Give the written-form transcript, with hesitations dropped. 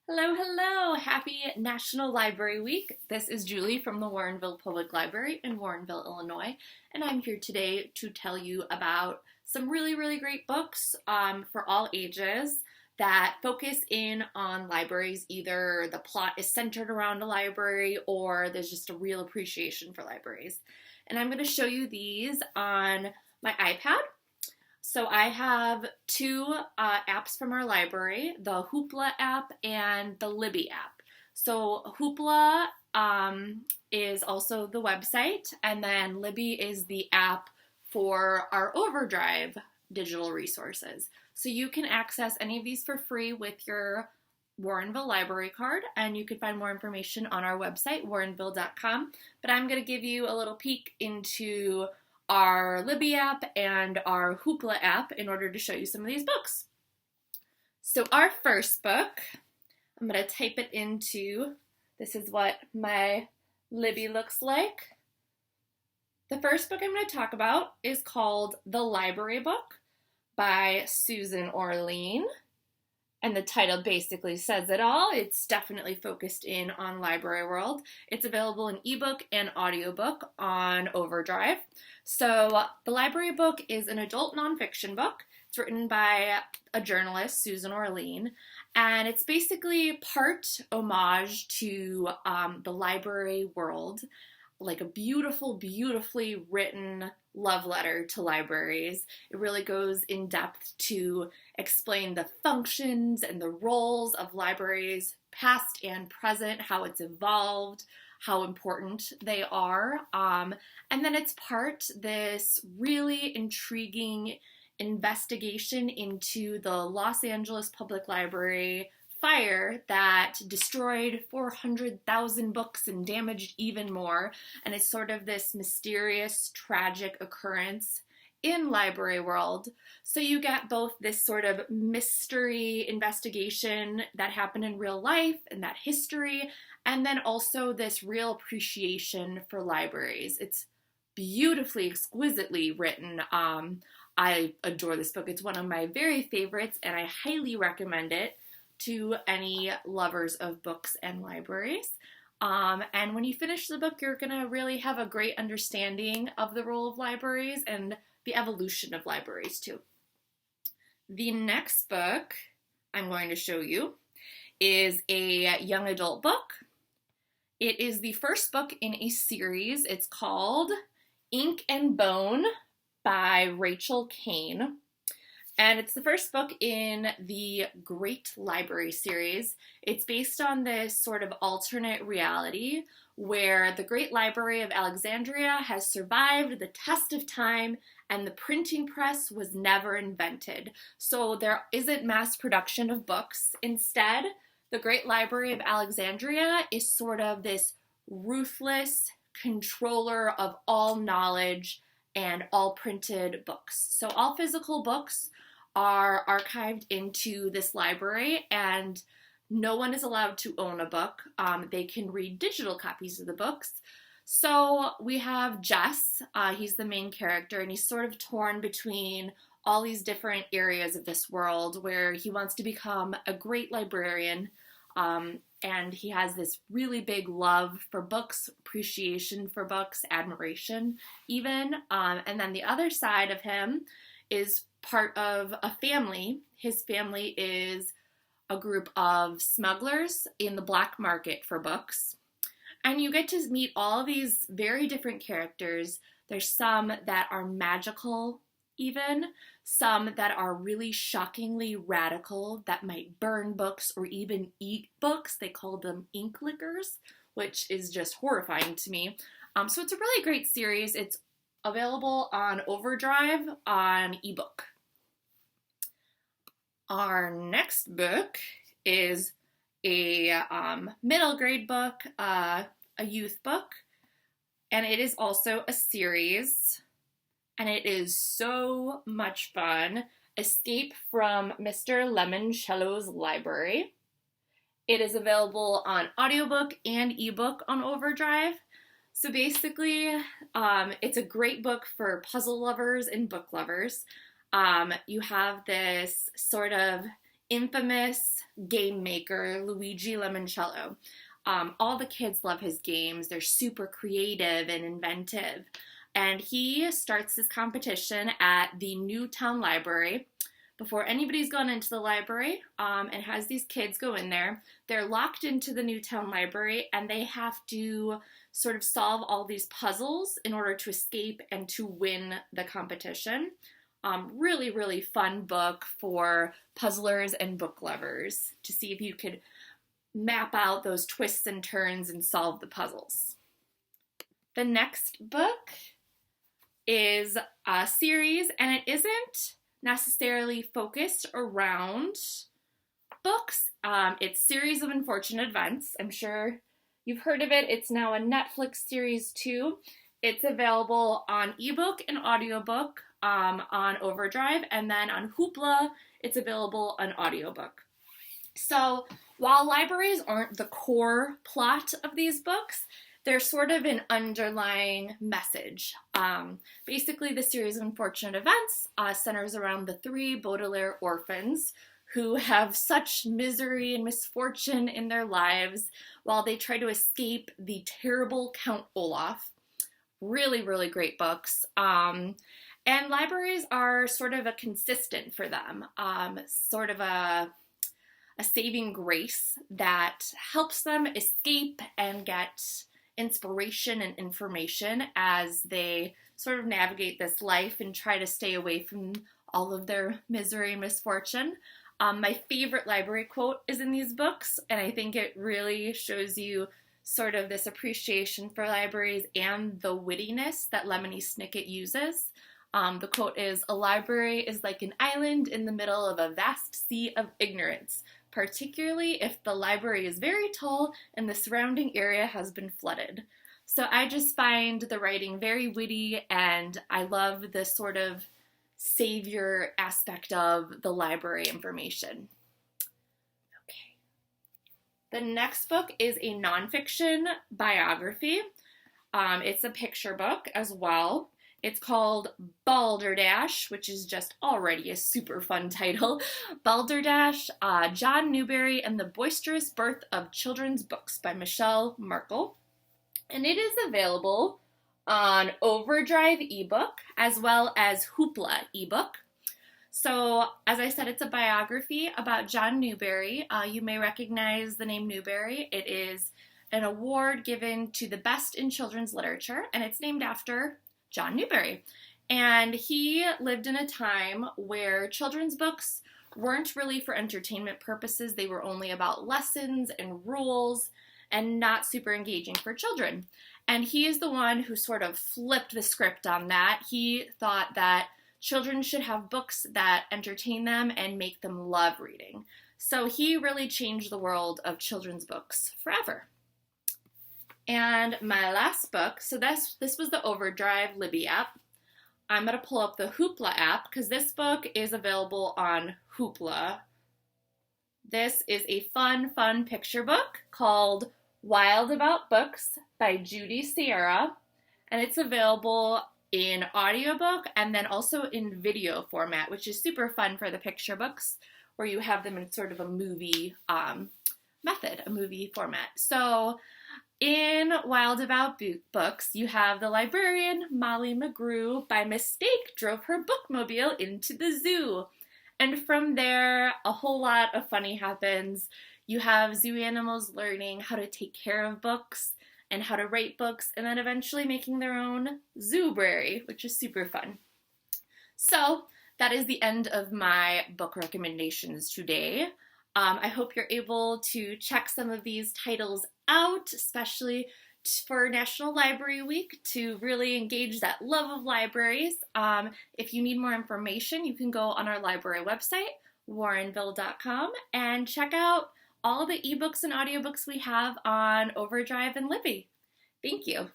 Hello, hello! Happy National Library Week. This is Julie from the Warrenville Public Library in Warrenville, Illinois, and I'm here today to tell you about some really great books for all ages that focus in on libraries. Either the plot is centered around a library or there's just a real appreciation for libraries. And I'm going to show you these on my iPad. So I have two apps from our library, the Hoopla app and the Libby app. So Hoopla is also the website, and then Libby is the app for our Overdrive digital resources. So you can access any of these for free with your Warrenville library card, and you can find more information on our website, warrenville.com. But I'm going to give you a little peek into our Libby app and our Hoopla app in order to show you some of these books. So our first book, I'm going to type it into, this is what my Libby looks like. The first book I'm going to talk about is called The Library Book by Susan Orlean. And the title basically says it all. It's definitely focused in on Library World. It's available in ebook and audiobook on Overdrive. So The Library Book is an adult nonfiction book. It's written by a journalist, Susan Orlean, and it's basically part homage to the library world, like a beautifully written love letter to libraries. It really goes in depth to explain the functions and the roles of libraries, past and present, how it's evolved, how important they are. And then it's part this really intriguing investigation into the Los Angeles Public Library fire that destroyed 400,000 books and damaged even more. And it's sort of this mysterious, tragic occurrence in library world. So you get both this sort of mystery investigation that happened in real life and that history, and then also this real appreciation for libraries. It's beautifully, exquisitely written. I adore this book. It's one of my very favorites, and I highly recommend it to any lovers of books and libraries. And when you finish the book, you're going to really have a great understanding of the role of libraries and the evolution of libraries too. The next book I'm going to show you is a young adult book. It is the first book in a series. It's called Ink and Bone by Rachel Caine. And it's the first book in the Great Library series. It's based on this sort of alternate reality where the Great Library of Alexandria has survived the test of time and the printing press was never invented. So there isn't mass production of books. Instead, the Great Library of Alexandria is sort of this ruthless controller of all knowledge and all printed books. So all physical books are archived into this library, and no one is allowed to own a book. They can read digital copies of the books. So we have Jess, he's the main character, and he's sort of torn between all these different areas of this world where he wants to become a great librarian, and he has this really big love for books, appreciation for books, admiration even. And then the other side of him is part of a family. His family is a group of smugglers in the black market for books. And you get to meet all of these very different characters. There's some that are magical even, some that are really shockingly radical, that might burn books or even eat books. They call them ink lickers, which is just horrifying to me. So it's a really great series. It's available on Overdrive on ebook. Our next book is a middle grade book, a youth book, and it is also a series, and it is so much fun. Escape from Mr. Lemoncello's Library. It is available on audiobook and ebook on Overdrive. So basically, it's a great book for puzzle lovers and book lovers. You have this sort of infamous game maker, Luigi Lemoncello. All the kids love his games. They're super creative and inventive. And he starts this competition at the Newtown Library before anybody's gone into the library, and has these kids go in there. They're locked into the Newtown Library, and they have to sort of solve all these puzzles in order to escape and to win the competition. Really, really fun book for puzzlers and book lovers to see if you could map out those twists and turns and solve the puzzles. The next book is a series, and it isn't necessarily focused around books. It's Series of Unfortunate Events. I'm sure you've heard of it. It's now a Netflix series too. It's available on ebook and audiobook on Overdrive, and then on Hoopla, it's available on audiobook. So while libraries aren't the core plot of these books, they're sort of an underlying message. Basically, the Series of Unfortunate Events centers around the 3 Baudelaire orphans who have such misery and misfortune in their lives while they try to escape the terrible Count Olaf. Really, really great books. And libraries are sort of a consistent for them, sort of a saving grace that helps them escape and get inspiration and information as they sort of navigate this life and try to stay away from all of their misery and misfortune. My favorite library quote is in these books, and I think it really shows you sort of this appreciation for libraries and the wittiness that Lemony Snicket uses. The quote is, "A library is like an island in the middle of a vast sea of ignorance, particularly if the library is very tall and the surrounding area has been flooded." So I just find the writing very witty, and I love the sort of savior aspect of the library information. Okay. The next book is a nonfiction biography. It's a picture book as well. It's called Balderdash, which is just already a super fun title. Balderdash, John Newbery and the Boisterous Birth of Children's Books by Michelle Markle. And it is available on Overdrive ebook as well as Hoopla ebook. So, as I said, it's a biography about John Newbery. You may recognize the name Newbery. It is an award given to the best in children's literature, and it's named after John Newbery. And he lived in a time where children's books weren't really for entertainment purposes. They were only about lessons and rules and not super engaging for children. And he is the one who sort of flipped the script on that. He thought that children should have books that entertain them and make them love reading. So he really changed the world of children's books forever. And my last book, so this was the Overdrive Libby app. I'm going to pull up the Hoopla app because this book is available on Hoopla. This is a fun picture book called Wild About Books by Judy Sierra, and it's available in audiobook and then also in video format, which is super fun for the picture books where you have them in sort of a movie method, a movie format. So in Wild About Books, you have the librarian, Molly McGrew, by mistake drove her bookmobile into the zoo. And from there, a whole lot of funny happens. You have zoo animals learning how to take care of books and how to write books, and then eventually making their own zoobrary, which is super fun. So that is the end of my book recommendations today. I hope you're able to check some of these titles out, especially for National Library Week, to really engage that love of libraries. If you need more information, you can go on our library website, warrenville.com, and check out all the ebooks and audiobooks we have on Overdrive and Libby. Thank you.